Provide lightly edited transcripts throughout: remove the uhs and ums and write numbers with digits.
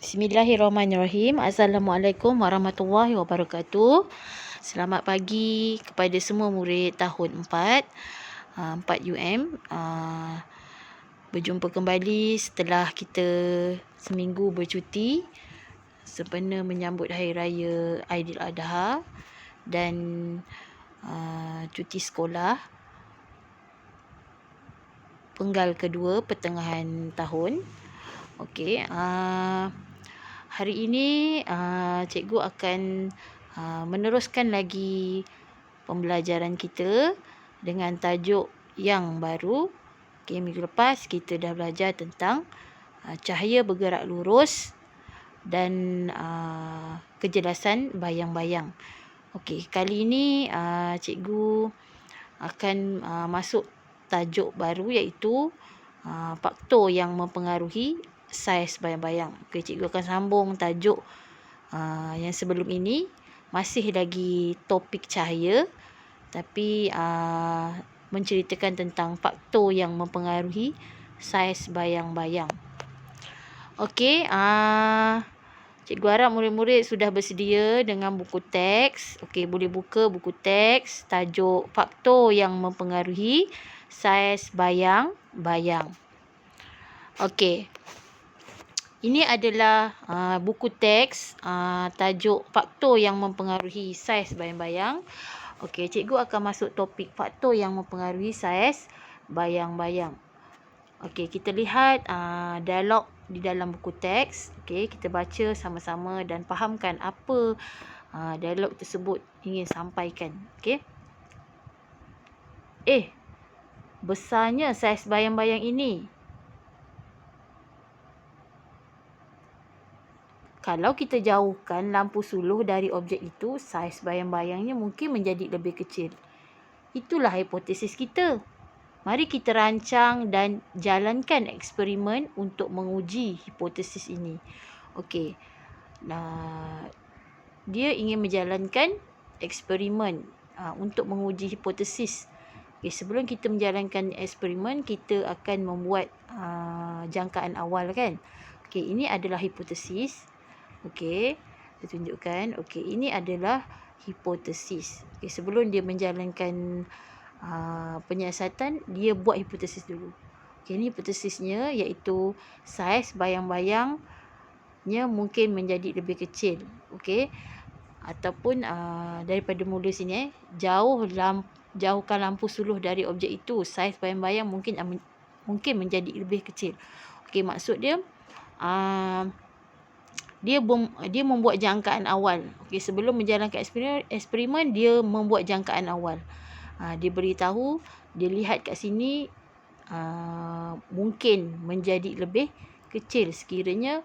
Bismillahirrahmanirrahim. Assalamualaikum warahmatullahi wabarakatuh. Selamat pagi kepada semua murid tahun 4 4UM. Berjumpa kembali setelah kita seminggu bercuti sempena menyambut Hari Raya Aidiladha dan cuti sekolah penggal kedua pertengahan tahun. Okey, hari ini cikgu akan meneruskan lagi pembelajaran kita dengan tajuk yang baru. Okey, minggu lepas kita dah belajar tentang cahaya bergerak lurus dan kejelasan bayang-bayang. Okey, kali ini cikgu akan masuk tajuk baru iaitu faktor yang mempengaruhi saiz bayang-bayang. Okey, cikgu akan sambung tajuk yang sebelum ini, masih lagi topik cahaya tapi menceritakan tentang faktor yang mempengaruhi saiz bayang-bayang. Okey, cikgu harap murid-murid sudah bersedia dengan buku teks. Okey, boleh buka buku teks tajuk faktor yang mempengaruhi saiz bayang-bayang. Okey. Ini adalah buku teks tajuk faktor yang mempengaruhi saiz bayang-bayang. Okey, cikgu akan masuk topik faktor yang mempengaruhi saiz bayang-bayang. Okey, kita lihat dialog di dalam buku teks. Okey, kita baca sama-sama dan fahamkan apa dialog tersebut ingin sampaikan. Okey. Besarnya saiz bayang-bayang ini. Kalau kita jauhkan lampu suluh dari objek itu, saiz bayang-bayangnya mungkin menjadi lebih kecil. Itulah hipotesis kita. Mari kita rancang dan jalankan eksperimen untuk menguji hipotesis ini. Okey. Dia ingin menjalankan eksperimen untuk menguji hipotesis. Okey, sebelum kita menjalankan eksperimen, kita akan membuat jangkaan awal, kan? Okey, ini adalah hipotesis. Okey, saya tunjukkan. Okey, ini adalah hipotesis. Okey, sebelum dia menjalankan penyiasatan, dia buat hipotesis dulu. Okey, ini hipotesisnya iaitu saiz bayang-bayangnya mungkin menjadi lebih kecil. Okey, ataupun daripada mula sini, jauhkan lampu suluh dari objek itu, saiz bayang-bayang mungkin menjadi lebih kecil. Okey, maksud dia dia membuat jangkaan awal. Okey, sebelum menjalankan eksperimen, dia membuat jangkaan awal. Dia beritahu, dia lihat kat sini mungkin menjadi lebih kecil sekiranya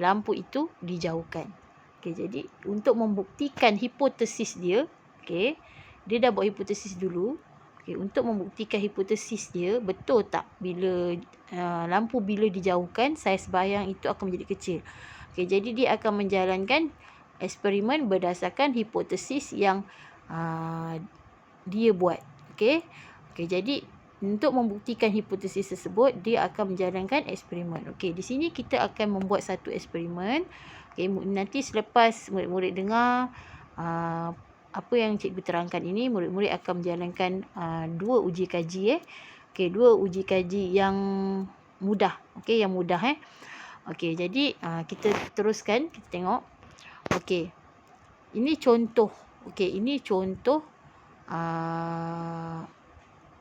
lampu itu dijauhkan. Okey, jadi untuk membuktikan hipotesis dia, okey, dia dah buat hipotesis dulu. Okey, untuk membuktikan hipotesis dia betul tak bila lampu bila dijauhkan, saiz bayang itu akan menjadi kecil. Okey, jadi dia akan menjalankan eksperimen berdasarkan hipotesis yang dia buat. Okey. Okey, jadi untuk membuktikan hipotesis tersebut, dia akan menjalankan eksperimen. Okey, di sini kita akan membuat satu eksperimen. Okey, nanti selepas murid-murid dengar apa yang cikgu terangkan ini, murid-murid akan menjalankan dua uji kaji. Okey, dua uji kaji yang mudah. Okey, yang mudah. Okey, jadi kita teruskan, kita tengok. Okey, ini contoh. Okey, ini contoh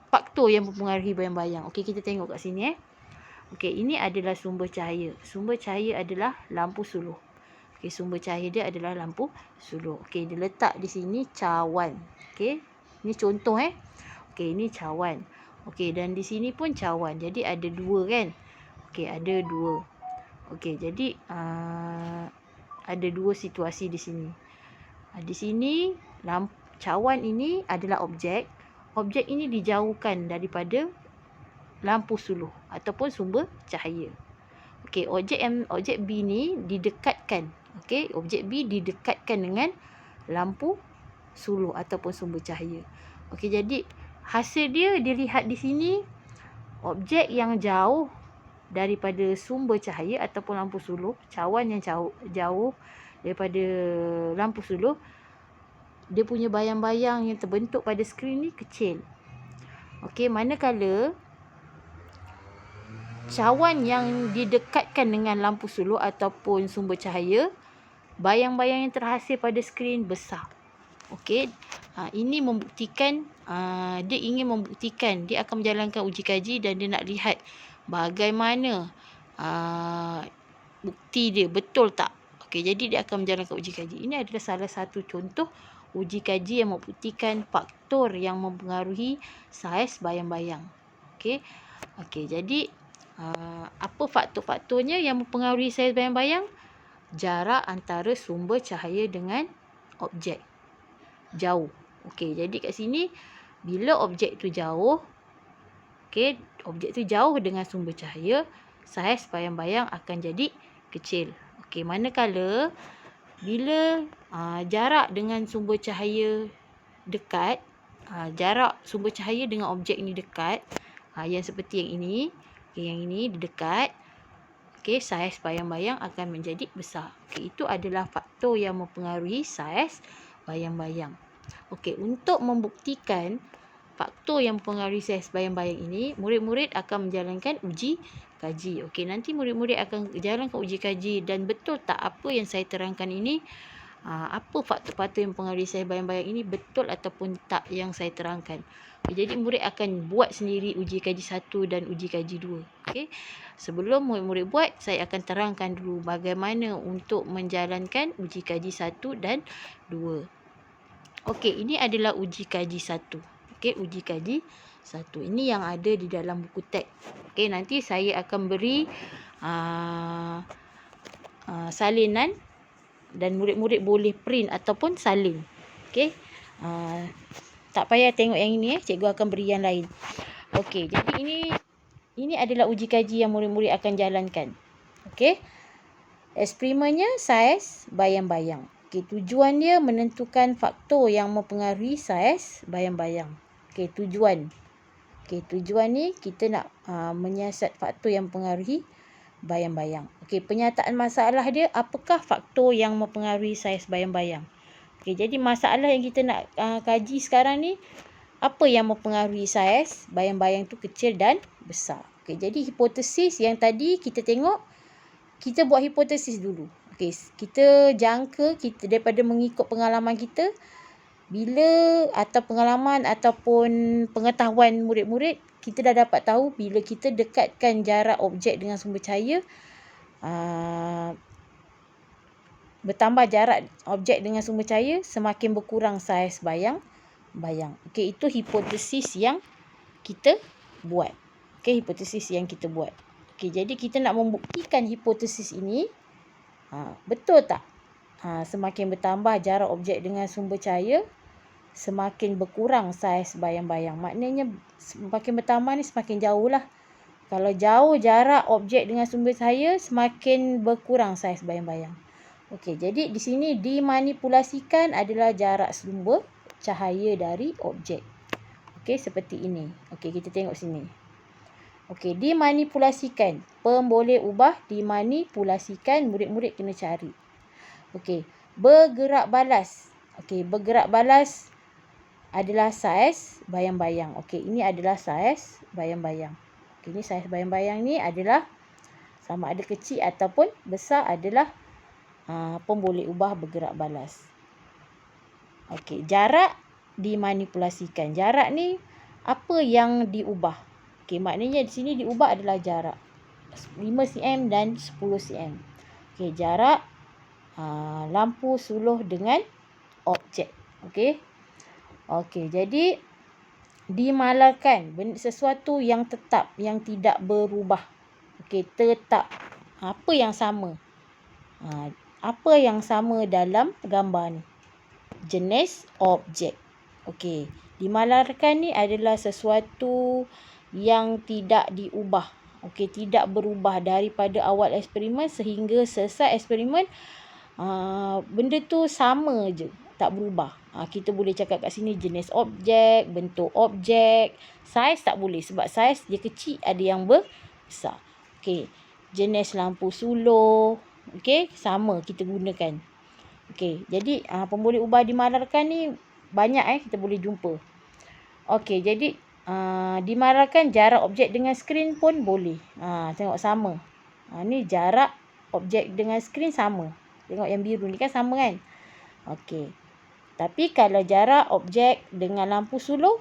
faktor yang mempengaruhi bayang-bayang. Okey, kita tengok kat sini. Okey, ini adalah sumber cahaya. Sumber cahaya adalah lampu suluh. Okey, sumber cahaya dia adalah lampu suluh. Okey, dia letak di sini cawan. Okey, ini contoh. Okey, ini cawan. Okey, dan di sini pun cawan. Jadi ada dua, kan? Okey, ada dua. Okey, jadi ada dua situasi di sini. Di sini cawan ini adalah objek. Objek ini dijauhkan daripada lampu suluh ataupun sumber cahaya. Okey, objek B ni didekatkan. Okey, objek B didekatkan dengan lampu suluh ataupun sumber cahaya. Okey, jadi hasil dia dilihat di sini, objek yang jauh daripada sumber cahaya ataupun lampu suluh, cawan yang jauh daripada lampu suluh, dia punya bayang-bayang yang terbentuk pada skrin ni kecil. Okey, manakala cawan yang didekatkan dengan lampu suluh ataupun sumber cahaya, bayang-bayang yang terhasil pada skrin besar. Okey, ini membuktikan, dia ingin membuktikan, dia akan menjalankan uji kaji dan dia nak lihat bagaimana bukti dia betul tak. Okey, jadi dia akan menjalankan uji kaji. Ini adalah salah satu contoh uji kaji yang membuktikan faktor yang mempengaruhi saiz bayang-bayang. Okey. Okey, jadi apa faktor-faktornya yang mempengaruhi saiz bayang-bayang? Jarak antara sumber cahaya dengan objek. Jauh. Okey, jadi kat sini bila objek tu jauh, okey, objek tu jauh dengan sumber cahaya, saiz bayang-bayang akan jadi kecil. Okey, manakala bila jarak dengan sumber cahaya dekat, jarak sumber cahaya dengan objek ni dekat, yang seperti yang ini, okay, yang ini dekat, okey, saiz bayang-bayang akan menjadi besar. Okey, itu adalah faktor yang mempengaruhi saiz bayang-bayang. Okey, untuk membuktikan faktor yang mempengaruhi saiz bayang-bayang ini, murid-murid akan menjalankan uji kaji. Okey, nanti murid-murid akan jalankan uji kaji dan betul tak apa yang saya terangkan ini, apa faktor-faktor yang mempengaruhi saiz bayang-bayang ini betul ataupun tak yang saya terangkan. Okay, jadi murid akan buat sendiri uji kaji 1 dan uji kaji 2. Okey. Sebelum murid-murid buat, saya akan terangkan dulu bagaimana untuk menjalankan uji kaji 1 dan 2. Okey, ini adalah uji kaji 1. Okey, uji kaji 1. Ini yang ada di dalam buku teks. Okey, nanti saya akan beri salinan dan murid-murid boleh print ataupun salin. Okey. Tak payah tengok yang ini, cikgu akan beri yang lain. Okey, jadi ini adalah uji kaji yang murid-murid akan jalankan. Okey. Eksperimennya saiz bayang-bayang. Okey, tujuan dia menentukan faktor yang mempengaruhi saiz bayang-bayang. Okey, tujuan. Okey, tujuan ni kita nak menyiasat faktor yang mempengaruhi bayang-bayang. Okey, penyataan masalah dia, apakah faktor yang mempengaruhi saiz bayang-bayang? Okey, jadi masalah yang kita nak kaji sekarang ni, apa yang mempengaruhi saiz bayang-bayang tu kecil dan besar. Okey, jadi hipotesis yang tadi kita tengok, kita buat hipotesis dulu. Okey, kita jangka, kita daripada mengikut pengalaman kita, bila atau pengalaman ataupun pengetahuan murid-murid, kita dah dapat tahu bila kita dekatkan jarak objek dengan sumber cahaya, bertambah jarak objek dengan sumber cahaya, semakin berkurang saiz bayang-bayang. Okey, itu hipotesis yang kita buat. Okey, hipotesis yang kita buat. Okey, jadi kita nak membuktikan hipotesis ini, betul tak? Semakin bertambah jarak objek dengan sumber cahaya, semakin berkurang saiz bayang-bayang. Maknanya semakin bertambah ni semakin jauh lah. Kalau jauh jarak objek dengan sumber cahaya, semakin berkurang saiz bayang-bayang. Okey, jadi di sini dimanipulasikan adalah jarak sumber cahaya dari objek. Okey, seperti ini. Okey, kita tengok sini. Okey, dimanipulasikan. Pemboleh ubah dimanipulasikan, murid-murid kena cari. Okey, bergerak balas. Okey, bergerak balas adalah saiz bayang-bayang. Okey, ini adalah saiz bayang-bayang. Okey, ini saiz bayang-bayang ni adalah sama ada kecil ataupun besar adalah pemboleh ubah bergerak balas. Okey, jarak dimanipulasikan. Jarak ni apa yang diubah? Okey, maknanya di sini diubah adalah jarak 5 cm dan 10 cm. Okey, jarak lampu suluh dengan objek. Okey. Okey, jadi dimalarkan sesuatu yang tetap, yang tidak berubah. Okey, tetap. Apa yang sama? Apa yang sama dalam gambar ni? Jenis objek. Okey, dimalarkan ni adalah sesuatu yang tidak diubah. Okey, tidak berubah daripada awal eksperimen sehingga selesai eksperimen. Benda tu sama je, tak berubah. Kita boleh cakap kat sini jenis objek, bentuk objek, saiz tak boleh sebab saiz dia kecil, ada yang besar. Okey, jenis lampu suluh. Okey, sama kita gunakan. Okey, jadi pemboleh ubah dimararkan ni banyak kita boleh jumpa. Okey, jadi dimararkan jarak objek dengan skrin pun boleh. Tengok sama. Ni jarak objek dengan skrin sama. Tengok yang biru ni kan sama kan? Okey. Tapi kalau jarak objek dengan lampu suluh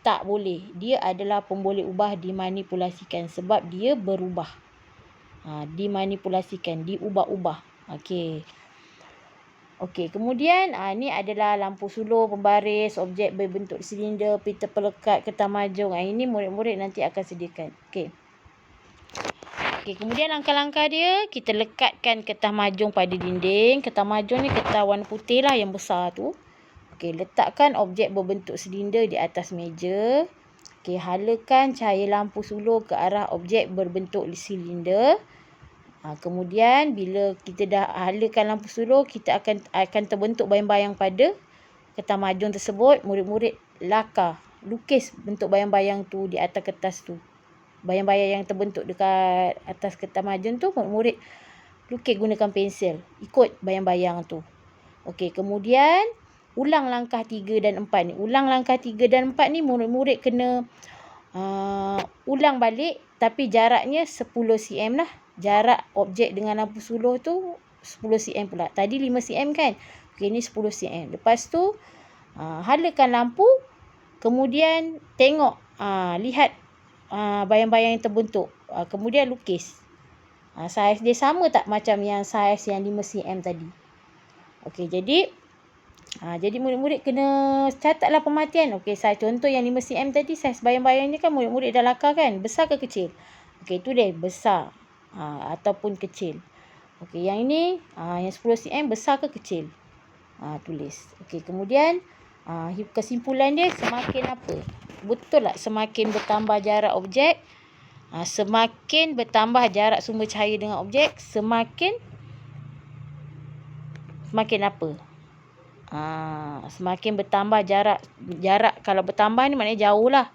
tak boleh. Dia adalah pemboleh ubah dimanipulasikan sebab dia berubah. Dimanipulasikan, diubah-ubah. Okey. Okey, kemudian ni adalah lampu suluh, pembaris, objek berbentuk silinder, pita pelekat, getah majung. Ini murid-murid nanti akan sediakan. Okey. Okey, kemudian langkah-langkah dia, kita lekatkan getah majung pada dinding. Getah majung ni getah warna putih lah yang besar tu. Okey, letakkan objek berbentuk silinder di atas meja. Okey, halakan cahaya lampu suluh ke arah objek berbentuk silinder. Kemudian bila kita dah halakan lampu suluh, kita akan terbentuk bayang-bayang pada getah majung tersebut. Murid-murid lukis bentuk bayang-bayang tu di atas kertas tu. Bayang-bayang yang terbentuk dekat atas getah majung tu, murid-murid lukis gunakan pensel. Ikut bayang-bayang tu. Okey, kemudian ulang langkah 3 dan 4 ni. Ulang langkah 3 dan 4 ni murid-murid kena ulang balik, tapi jaraknya 10 cm lah. Jarak objek dengan lampu suluh tu 10 cm pula. Tadi 5 cm kan? Okey, ni 10 cm. Lepas tu halakan lampu, kemudian tengok, lihat bayang-bayang yang terbentuk. Kemudian lukis. Saiz dia sama tak macam yang saiz yang 5 cm tadi? Okey, jadi murid-murid kena catatlah pemerhatian. Okey, contoh yang 5 cm tadi, saiz bayang-bayang ni kan murid-murid dah lakar kan? Besar ke kecil? Okey, tulis besar ataupun kecil. Okey, yang ini yang 10 cm besar ke kecil? Tulis. Okey, kemudian kesimpulan dia semakin apa? Betul tak semakin bertambah jarak objek? Semakin bertambah jarak sumber cahaya dengan objek, semakin apa? Semakin bertambah jarak kalau bertambah ni maknanya jauh lah.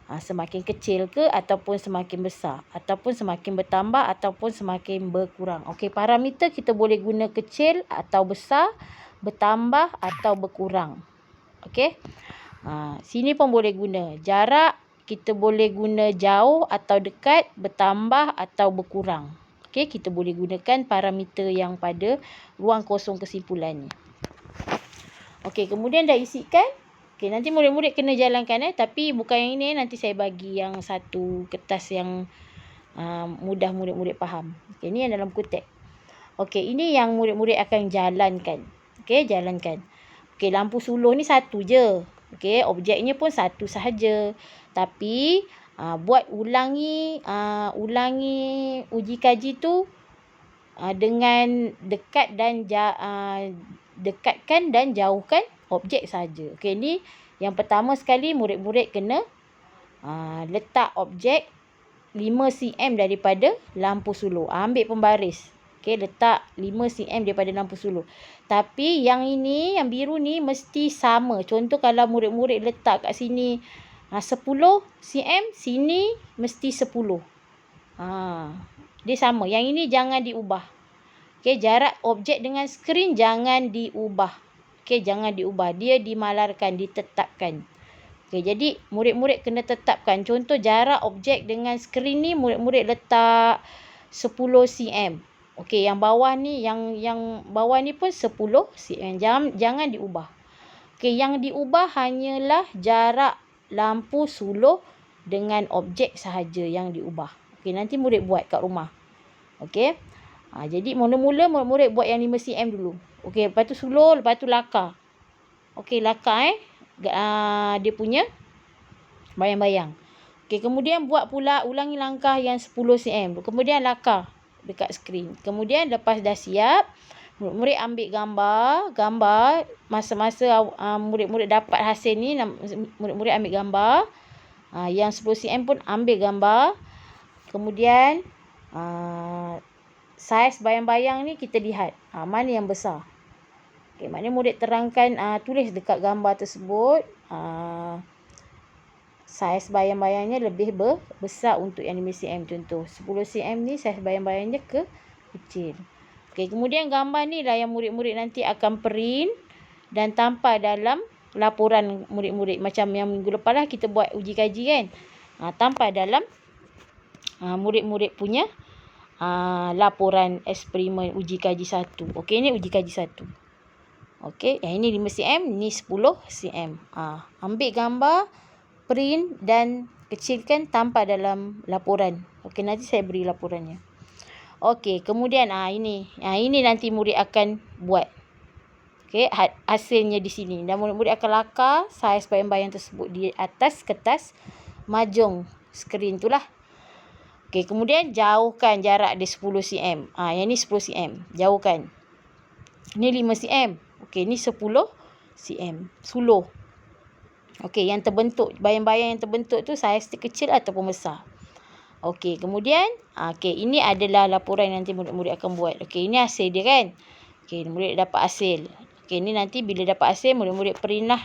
Semakin kecil ke ataupun semakin besar, ataupun semakin bertambah ataupun semakin berkurang. Okey, parameter kita boleh guna kecil atau besar, bertambah atau berkurang. Okey. Sini pun boleh guna jarak, kita boleh guna jauh atau dekat, bertambah atau berkurang. Okey, kita boleh gunakan parameter yang pada ruang kosong kesimpulan ni. Okey, kemudian dah isikan. Okey, nanti murid-murid kena jalankan tapi bukan yang ini, nanti saya bagi yang satu kertas yang mudah murid-murid faham. Okey, ni yang dalam buku teks. Okey, ini yang murid-murid akan jalankan. Okey, jalankan. Okey, lampu suluh ni satu je. Okey, objeknya pun satu sahaja. Tapi ulangi uji kaji tu dengan dekatkan dan jauhkan objek saja. Okey, ni yang pertama sekali murid-murid kena letak objek 5 cm daripada lampu suluh. Ambil pembaris. Okey, letak 5 cm daripada lampu suluh. Tapi yang ini, yang biru ni mesti sama. Contoh kalau murid-murid letak kat sini 10 cm, sini mesti 10. Dia sama. Yang ini jangan diubah. Okey, jarak objek dengan skrin jangan diubah. Okey, jangan diubah. Dia dimalarkan, ditetapkan. Okey, jadi murid-murid kena tetapkan. Contoh jarak objek dengan skrin ni murid-murid letak 10 cm. Okey, yang bawah ni yang bawah ni pun 10 cm. Jangan diubah. Okey, yang diubah hanyalah jarak lampu suluh dengan objek sahaja yang diubah. Okey, nanti murid buat kat rumah. Okey. Jadi mula-mula murid-murid buat yang 5 cm dulu. Okey, lepas tu suluh, lepas tu lakar. Okey, lakar dia punya bayang-bayang. Okey, kemudian buat pula, ulangi langkah yang 10 cm. Kemudian lakar dekat skrin. Kemudian lepas dah siap, murid-murid ambil gambar. Masa-masa murid-murid dapat hasil ni, murid-murid ambil gambar. Yang 10 cm pun ambil gambar. Kemudian saiz bayang-bayang ni kita lihat mana yang besar. Okey, maknanya murid terangkan, tulis dekat gambar tersebut saiz bayang-bayangnya lebih besar untuk yang 5 cm. Contoh 10 cm ni saiz bayang-bayangnya kecil. Okey, kemudian gambar ni lah yang murid-murid nanti akan print dan tampal dalam laporan murid-murid. Macam yang minggu lepas lah kita buat uji kaji kan. Tampal dalam murid-murid punya laporan eksperimen uji kaji 1. Okey, ni uji kaji 1. Okey, yang ini 5 cm, ni 10 cm. Ambil gambar, print dan kecilkan tampal dalam laporan. Okey, nanti saya beri laporannya. Okey, kemudian ini nanti murid akan buat. Okey, hasilnya di sini. Dan murid-murid akan lakar saiz bayang-bayang tersebut di atas kertas majung skrin tu lah. Okey, kemudian jauhkan jarak dia 10 cm. Yang ni 10 cm. Jauhkan. Ni 5 cm. Okey, ni 10 cm. Suluh. Okey, yang terbentuk, bayang-bayang yang terbentuk tu saiz dia kecil ataupun besar. Okey, kemudian ini adalah laporan yang nanti murid-murid akan buat. Okey, ini hasil dia kan. Okey, murid dapat hasil. Okey, ni nanti bila dapat hasil, murid-murid print lah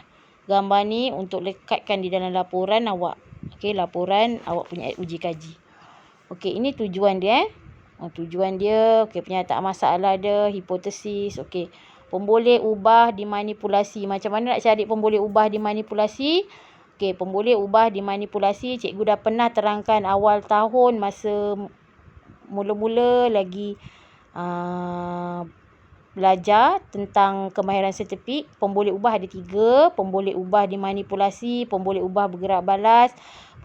gambar ni untuk lekatkan di dalam laporan awak. Okey, laporan awak punya uji kaji. Okey, ini tujuan dia. Tujuan dia, okey, penyataan masalah dia, hipotesis. Okey, pemboleh ubah dimanipulasi. Macam mana nak cari pemboleh ubah dimanipulasi? Okey, pemboleh ubah dimanipulasi. Cikgu dah pernah terangkan awal tahun masa mula-mula lagi belajar tentang kemahiran saintifik. Pemboleh ubah ada 3. Pemboleh ubah dimanipulasi, pemboleh ubah bergerak balas,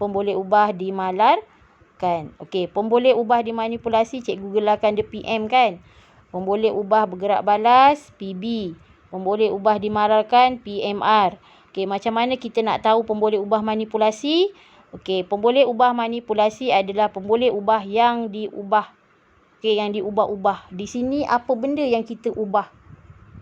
pemboleh ubah dimalarkan. Okey, pemboleh ubah dimanipulasi cikgu gelarkan dia PM kan. Pemboleh ubah bergerak balas, PB. Pemboleh ubah dimalarkan, PMR. Okey, macam mana kita nak tahu pemboleh ubah manipulasi? Okey, pemboleh ubah manipulasi adalah pemboleh ubah yang diubah. Okey, yang diubah-ubah. Di sini apa benda yang kita ubah?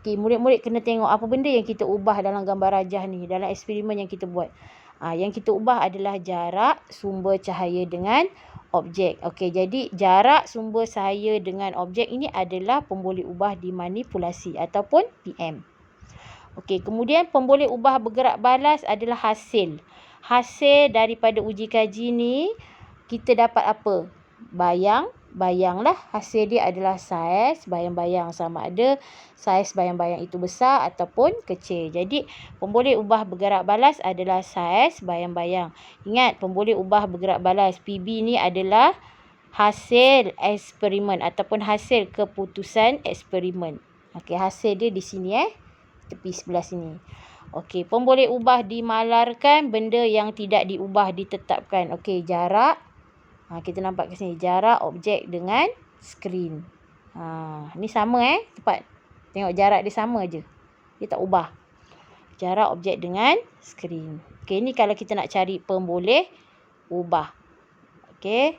Okey, murid-murid kena tengok apa benda yang kita ubah dalam gambar rajah ni, dalam eksperimen yang kita buat. Yang kita ubah adalah jarak sumber cahaya dengan objek. Okey, jadi jarak sumber cahaya dengan objek ini adalah pemboleh ubah dimanipulasi ataupun PM. Okey, kemudian pemboleh ubah bergerak balas adalah hasil. Hasil daripada uji kaji ni kita dapat apa? Bayang lah. Hasil dia adalah saiz bayang-bayang, sama ada saiz bayang-bayang itu besar ataupun kecil. Jadi pemboleh ubah bergerak balas adalah saiz bayang-bayang. Ingat, pemboleh ubah bergerak balas PB ni adalah hasil eksperimen ataupun hasil keputusan eksperimen. Okey, hasil dia di sini tepi sebelah sini. Okey, pemboleh ubah dimalarkan, benda yang tidak diubah ditetapkan. Okey, jarak. Kita nampak ke sini, jarak objek dengan skrin. Ni sama tepat. Tengok jarak dia sama je. Dia tak ubah. Jarak objek dengan skrin. Okey, ni kalau kita nak cari pemboleh ubah. Okey.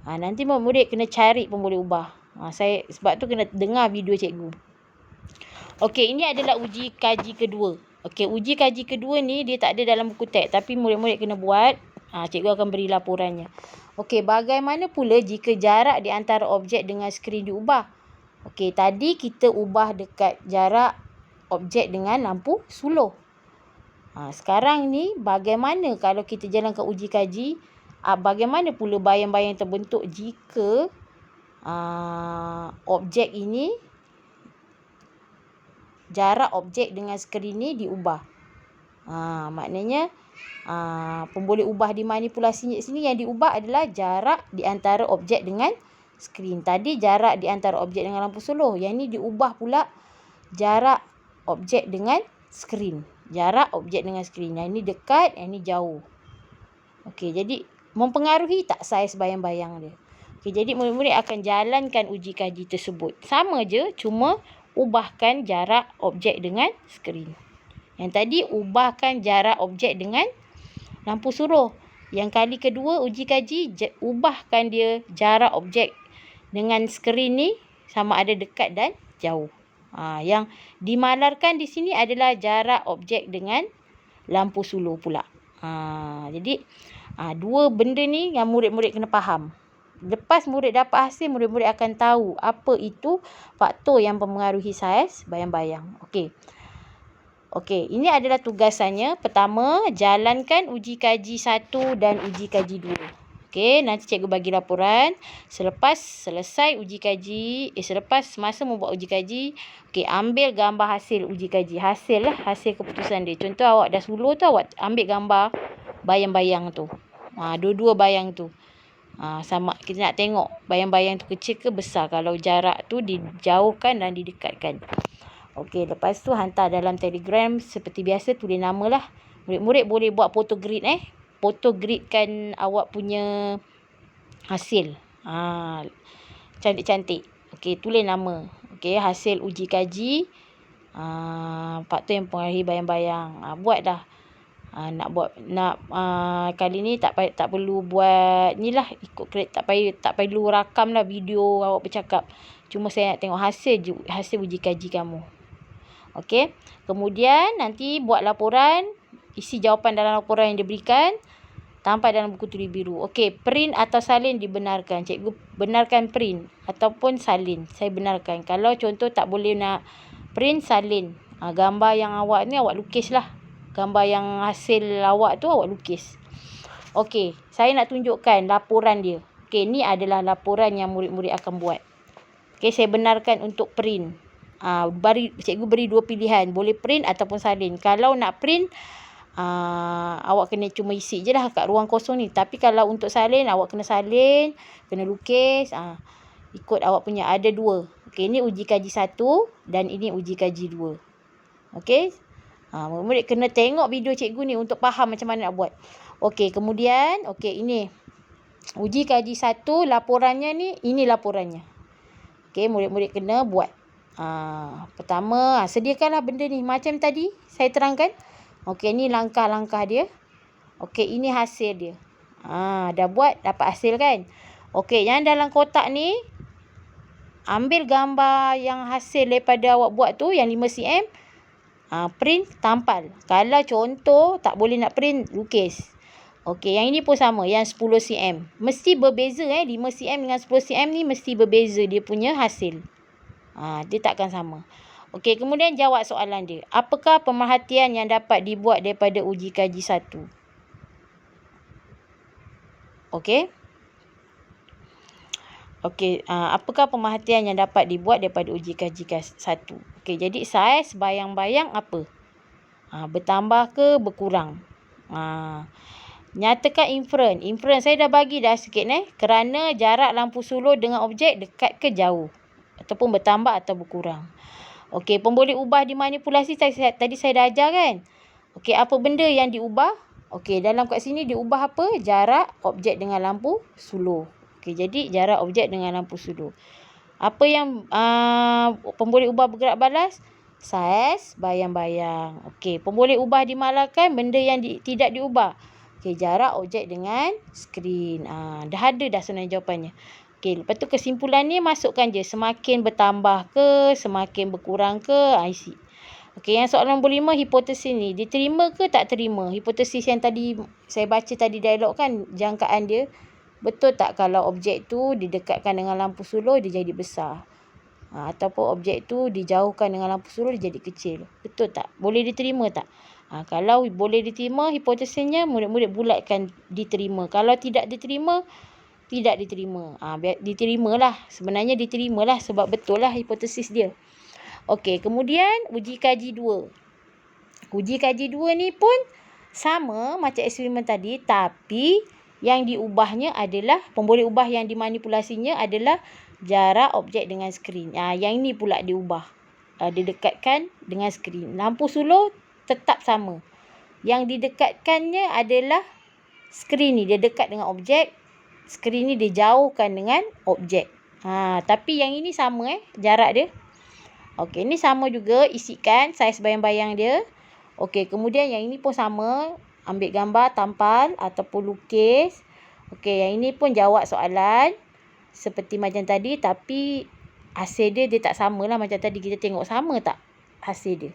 Nanti murid kena cari pemboleh ubah. Saya sebab tu kena dengar video cikgu. Okey, ini adalah uji kaji kedua. Okey, uji kaji kedua ni dia tak ada dalam buku teks, tapi murid-murid kena buat. Cikgu akan beri laporannya. Okey, bagaimana pula jika jarak di antara objek dengan skrin diubah? Okey, tadi kita ubah dekat jarak objek dengan lampu suluh. Sekarang ni bagaimana kalau kita jalankan uji kaji? Bagaimana pula bayang-bayang terbentuk jika objek ini, jarak objek dengan skrin ni diubah? Maknanya pemboleh ubah dimanipulasi sini yang diubah adalah jarak di antara objek dengan skrin. Tadi jarak di antara objek dengan lampu suluh. Yang ni diubah pula jarak objek dengan skrin. Jarak objek dengan skrin. Yang ni dekat, yang ni jauh. Okey, jadi mempengaruhi tak saiz bayang-bayang dia? Okey, jadi murid-murid akan jalankan uji kaji tersebut. Sama je, cuma ubahkan jarak objek dengan skrin. Yang tadi ubahkan jarak objek dengan lampu suluh. Yang kali kedua uji kaji, ubahkan dia jarak objek dengan skrin ni sama ada dekat dan jauh. Yang dimalarkan di sini adalah jarak objek dengan lampu suluh pula. Jadi dua benda ni yang murid-murid kena faham. Lepas murid dapat hasil, murid-murid akan tahu apa itu faktor yang mempengaruhi saiz bayang-bayang. Okey. Okey, ini adalah tugasannya. Pertama, jalankan uji kaji 1 dan uji kaji 2. Okey, nanti cikgu bagi laporan. Selepas selesai uji kaji, selepas masa membuat uji kaji, okey, ambil gambar hasil uji kaji. Hasil lah, hasil keputusan dia. Contoh awak dah suluh tu, awak ambil gambar bayang-bayang tu. Dua-dua bayang tu. Sama, kita nak tengok bayang-bayang tu kecil ke besar. Kalau jarak tu dijauhkan dan didekatkan. Okey, lepas tu hantar dalam Telegram seperti biasa, tulis nama lah. Murid-murid boleh buat photogrid photogridkan awak punya hasil. Cantik-cantik. Okey, tulis nama. Okey, hasil uji kaji. Part tu yang pengaruhi bayang-bayang. Buat dah. Kali ni tak perlu buat ni lah, ikut tak perlu rakam lah video awak bercakap. Cuma saya nak tengok hasil uji kaji kamu. Okey. Kemudian nanti buat laporan, isi jawapan dalam laporan yang diberikan, tampal dalam buku tulis biru. Okey, print atau salin dibenarkan. Cikgu benarkan print ataupun salin. Saya benarkan. Kalau contoh tak boleh nak print, salin. Gambar yang awak ni awak lukis lah. Gambar yang hasil awak tu awak lukis. Okey, saya nak tunjukkan laporan dia. Okey, ni adalah laporan yang murid-murid akan buat. Okey, saya benarkan untuk print. Cikgu beri dua pilihan. Boleh print ataupun salin. Kalau nak print, awak kena cuma isi je lah kat ruang kosong ni. Tapi kalau untuk salin, awak kena salin, kena lukis. Ikut awak punya. Ada dua. Okey, ini uji kaji 1 dan ini uji kaji 2. Okey. Murid kena tengok video cikgu ni untuk faham macam mana nak buat. Okey, kemudian, okey, ini uji kaji 1, laporannya ni, ini laporannya. Okey, murid-murid kena buat. Pertama, sediakanlah benda ni macam tadi saya terangkan. Okey, ni langkah-langkah dia. Okey, ini hasil dia. Dah buat, dapat hasil kan? Okey, yang dalam kotak ni, ambil gambar yang hasil daripada awak buat tu, yang 5 cm. Print, tampal. Kalau contoh tak boleh nak print, lukis. Okey, yang ini pun sama, yang 10 cm. Mesti berbeza 5 cm dengan 10 cm ni mesti berbeza dia punya hasil. Dia takkan sama. Okey, kemudian jawab soalan dia. Apakah pemerhatian yang dapat dibuat daripada uji kaji 1? Okey. Okey, apakah pemerhatian yang dapat dibuat daripada uji kaji 1? Okey, jadi saiz bayang-bayang apa? Bertambah ke berkurang? Nyatakan inferen. Inferen saya dah bagi dah sikit kerana jarak lampu suluh dengan objek dekat ke jauh? Ataupun bertambah atau berkurang. Okey, pemboleh ubah dimanipulasi tadi saya dah ajar kan? Okey, apa benda yang diubah? Okey, dalam kat sini diubah apa? Jarak objek dengan lampu suluh. Okey, jadi jarak objek dengan lampu suluh. Apa yang pemboleh ubah bergerak balas? Saiz bayang-bayang. Okey, pemboleh ubah dimalahkan, benda yang tidak diubah. Okey, jarak objek dengan skrin. Dah ada dah sebenarnya jawapannya. Okey, lepas tu kesimpulan ni masukkan je. Semakin bertambah ke, semakin berkurang ke, isi. Okey, yang soalan nombor 5, hipotesis ni. Diterima ke tak terima? Hipotesis yang tadi saya baca tadi dialog kan, jangkaan dia. Betul tak kalau objek tu didekatkan dengan lampu suluh, dia jadi besar? Ataupun objek tu dijauhkan dengan lampu suluh, dia jadi kecil. Betul tak? Boleh diterima tak? Kalau boleh diterima, hipotesisnya murid-murid bulatkan diterima. Kalau tidak diterima, tidak diterima. Diterimalah. Sebenarnya diterimalah sebab betul lah hipotesis dia. Okey, kemudian uji kaji 2. Uji kaji 2 ni pun sama macam eksperimen tadi, tapi yang diubahnya adalah, pemboleh ubah yang dimanipulasinya adalah jarak objek dengan skrin. Yang ini pula diubah. Didekatkan dengan skrin. Lampu suluh tetap sama. Yang didekatkannya adalah skrin ni. Dia dekat dengan objek. Skrin ni dijauhkan dengan objek. Tapi yang ini sama jarak dia. Okey, ni sama juga, isikan saiz bayang-bayang dia. Okey, kemudian yang ini pun sama, ambil gambar, tampal ataupun lukis. Okey, yang ini pun jawab soalan seperti macam tadi, tapi hasil dia tak samalah macam tadi. Kita tengok sama tak hasil dia.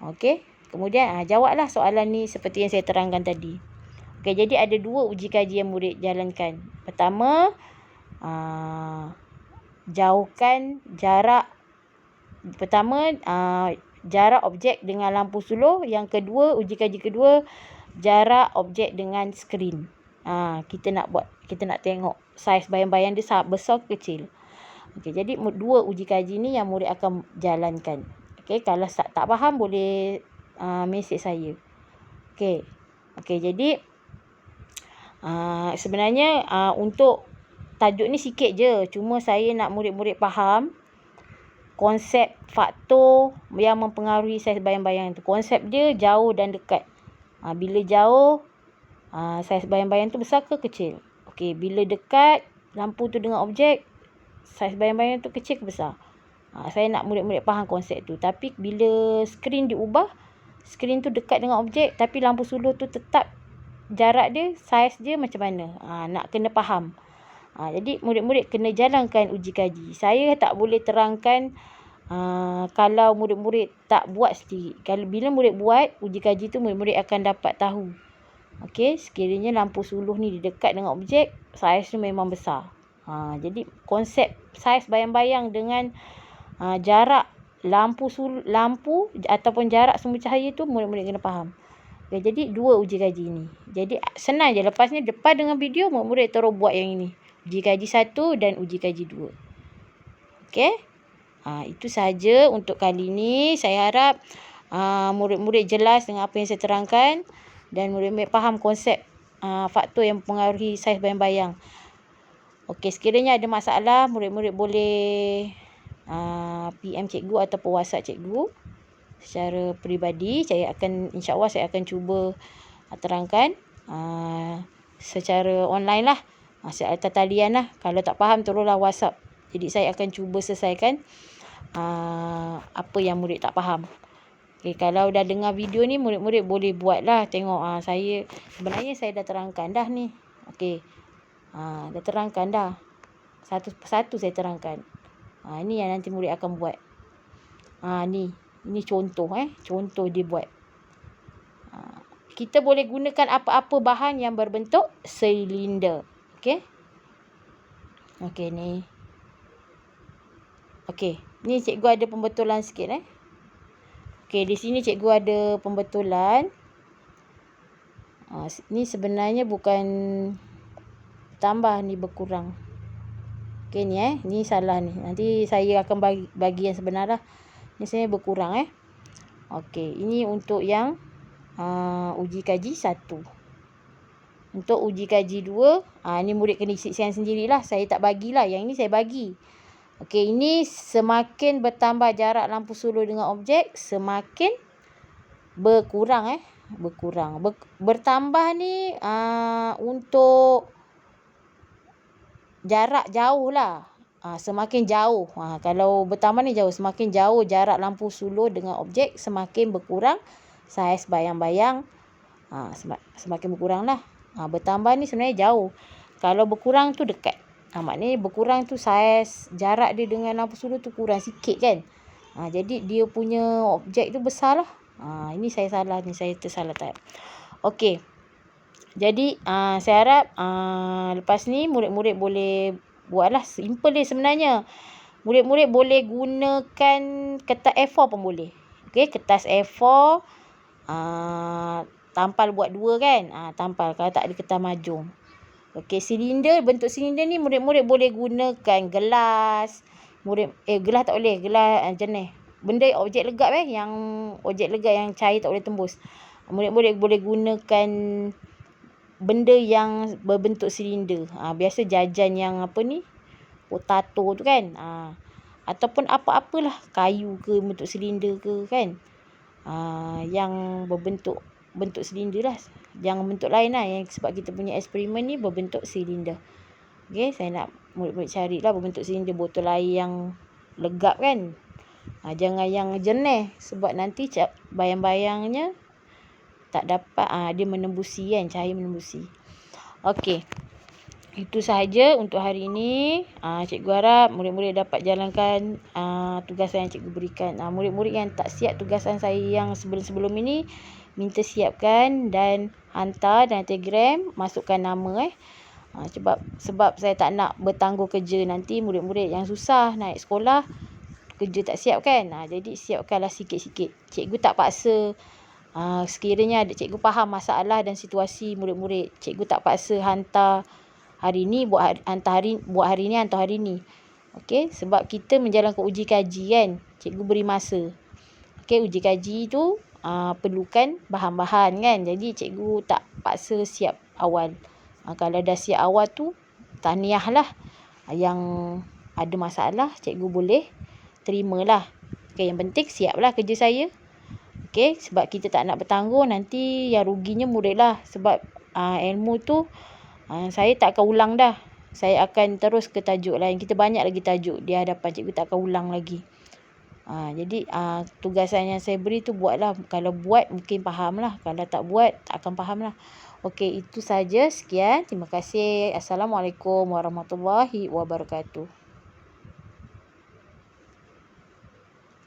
Okey, kemudian jawablah soalan ni seperti yang saya terangkan tadi. Okey, jadi ada 2 uji kaji yang murid jalankan. Pertama, jauhkan jarak. Pertama, jarak objek dengan lampu suluh. Yang kedua, uji kaji kedua, jarak objek dengan skrin. Kita nak tengok saiz bayang-bayang dia besar ke kecil. Okey, jadi dua uji kaji ni yang murid akan jalankan. Okey, kalau tak faham boleh mesej saya. Okey. Jadi sebenarnya untuk tajuk ni sikit je. Cuma saya nak murid-murid faham konsep faktor yang mempengaruhi saiz bayang-bayang tu. Konsep dia jauh dan dekat. Bila jauh, saiz bayang-bayang tu besar ke kecil? Okey, bila dekat lampu tu dengan objek, saiz bayang-bayang tu kecil ke besar? Saya nak murid-murid faham konsep tu. Tapi bila skrin diubah, skrin tu dekat dengan objek tapi lampu suluh tu tetap jarak dia, saiz dia macam mana? Nak kena faham. Jadi murid-murid kena jalankan uji kaji. Saya tak boleh terangkan kalau murid-murid tak buat sendiri. Kalau bila murid buat uji kaji tu, murid-murid akan dapat tahu. Okey, sekiranya lampu suluh ni dekat dengan objek, saiz tu memang besar. Jadi konsep saiz bayang-bayang dengan jarak lampu ataupun jarak sumber cahaya tu murid-murid kena faham. Okay, jadi dua uji kaji ni. Jadi senang je. Lepas ni lepas dengan video, murid-murid terus buat yang ini. Uji kaji 1 dan uji kaji 2. Okey. Itu sahaja untuk kali ni. Saya harap murid-murid jelas dengan apa yang saya terangkan dan murid-murid faham konsep faktor yang mempengaruhi saiz bayang-bayang. Okey, sekiranya ada masalah, murid-murid boleh PM cikgu ataupun WhatsApp cikgu secara peribadi. InsyaAllah saya akan cuba terangkan secara online lah, secara talian lah. Kalau tak faham, teruslah WhatsApp. Jadi saya akan cuba selesaikan apa yang murid tak faham. Okay, kalau dah dengar video ni, murid-murid boleh buat lah. Tengok sebenarnya saya dah terangkan dah ni. Okay, dah terangkan dah. Satu persatu saya terangkan. Ini yang nanti murid akan buat. Ini contoh contoh dia buat. Kita boleh gunakan apa-apa bahan yang berbentuk silinder. Okey. Okey ni. Okey, ni cikgu ada pembetulan sikit Okey, di sini cikgu ada pembetulan. Ni sebenarnya bukan tambah, ni berkurang. Okey ni ni salah ni. Nanti saya akan bagi yang sebenar lah. Ni saya berkurang Okey, ini untuk yang uji kaji 1. Untuk uji kaji 2, ni murid kena isikan sendirilah. Saya tak bagilah. Yang ini saya bagi. Okey, ini semakin bertambah jarak lampu suluh dengan objek, semakin berkurang berkurang. Bertambah ni untuk jarak jauh lah. Semakin jauh. Kalau bertambah ni jauh. Semakin jauh jarak lampu suluh dengan objek, semakin berkurang saiz bayang-bayang. Semakin berkurang lah. Bertambah ni sebenarnya jauh. Kalau berkurang tu dekat. Maknanya berkurang tu saiz jarak dia dengan lampu suluh tu kurang sikit kan. Jadi dia punya objek tu besar lah. Ini saya salah ni. Saya tersalah type. Okey. Jadi saya harap lepas ni murid-murid boleh buatlah. Simple dia sebenarnya. Murid-murid boleh gunakan kertas A4 pun boleh. Okey, kertas A4 tampal buat 2 kan. Tampal kalau tak ada kertas majung. Okey, silinder, bentuk silinder ni murid-murid boleh gunakan gelas. Gelas tak boleh, gelas jenis. Benda objek legap yang objek legap yang cair tak boleh tembus. Murid-murid boleh gunakan benda yang berbentuk silinder. Biasa jajan yang potato tu kan. Ataupun apa-apalah, kayu ke bentuk silinder ke kan. Yang berbentuk silinder lah. Jangan bentuk lain lah. Yang sebab kita punya eksperimen ni berbentuk silinder. Okay, saya nak murid-murid carilah berbentuk silinder, botol air yang legap kan. Jangan yang jernih. Sebab nanti bayang-bayangnya tak dapat dia menembusi kan, cahaya menembusi. Okey. Itu sahaja untuk hari ini. Cikgu harap murid-murid dapat jalankan tugasan yang cikgu berikan. Murid-murid yang tak siap tugasan saya yang sebelum-sebelum ini, minta siapkan dan hantar dalam Telegram, masukkan nama sebab saya tak nak bertangguh kerja nanti murid-murid yang susah naik sekolah kerja tak siap kan. Jadi siapkanlah sikit-sikit. Cikgu tak paksa. Sekiranya cikgu faham masalah dan situasi murid-murid, cikgu tak paksa hantar hari ni buat hari ni hantar hari ni. Okey, sebab kita menjalankan uji kaji kan. Cikgu beri masa. Okey, uji kaji tu perlukan bahan-bahan kan. Jadi cikgu tak paksa siap awal. Kalau dah siap awal tu tahniah lah. Yang ada masalah cikgu boleh terimalah. Okey, yang penting siaplah kerja saya. Okey, sebab kita tak nak bertanggung, nanti yang ruginya murid lah. Sebab ilmu tu saya tak akan ulang dah. Saya akan terus ke tajuk lain. Kita banyak lagi tajuk di hadapan, cikgu tak akan ulang lagi. Jadi tugasan yang saya beri tu buatlah. Kalau buat mungkin faham lah. Kalau tak buat tak akan faham lah. Okey, itu saja. Sekian. Terima kasih. Assalamualaikum warahmatullahi wabarakatuh.